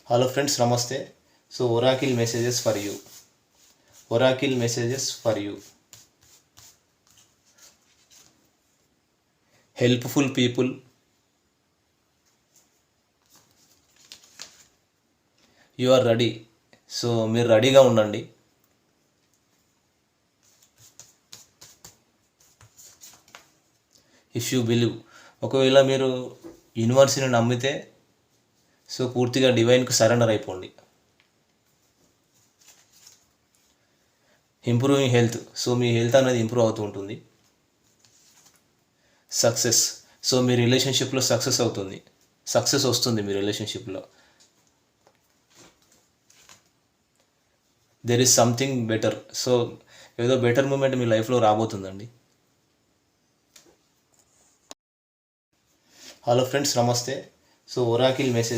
Hello friends, Namaste. So Oracle messages for you. Oracle messages for you. Helpful people. You are ready. So మీరు రెడీగా ఉండండి. If you believe, ఒకవేళ మీరు యూనివర్సిటీని నమ్మితే సో పూర్తిగా డివైన్కు సరెండర్ అయిపోండి. ఇంప్రూవింగ్ హెల్త్, సో మీ హెల్త్ అనేది ఇంప్రూవ్ అవుతూ ఉంటుంది. సక్సెస్, సో మీ రిలేషన్షిప్లో సక్సెస్ వస్తుంది మీ రిలేషన్షిప్లో. There is something better, so ఏదో బెటర్ మూమెంట్ మీ లైఫ్లో రాబోతుందండి. హలో ఫ్రెండ్స్, నమస్తే. So Oracle message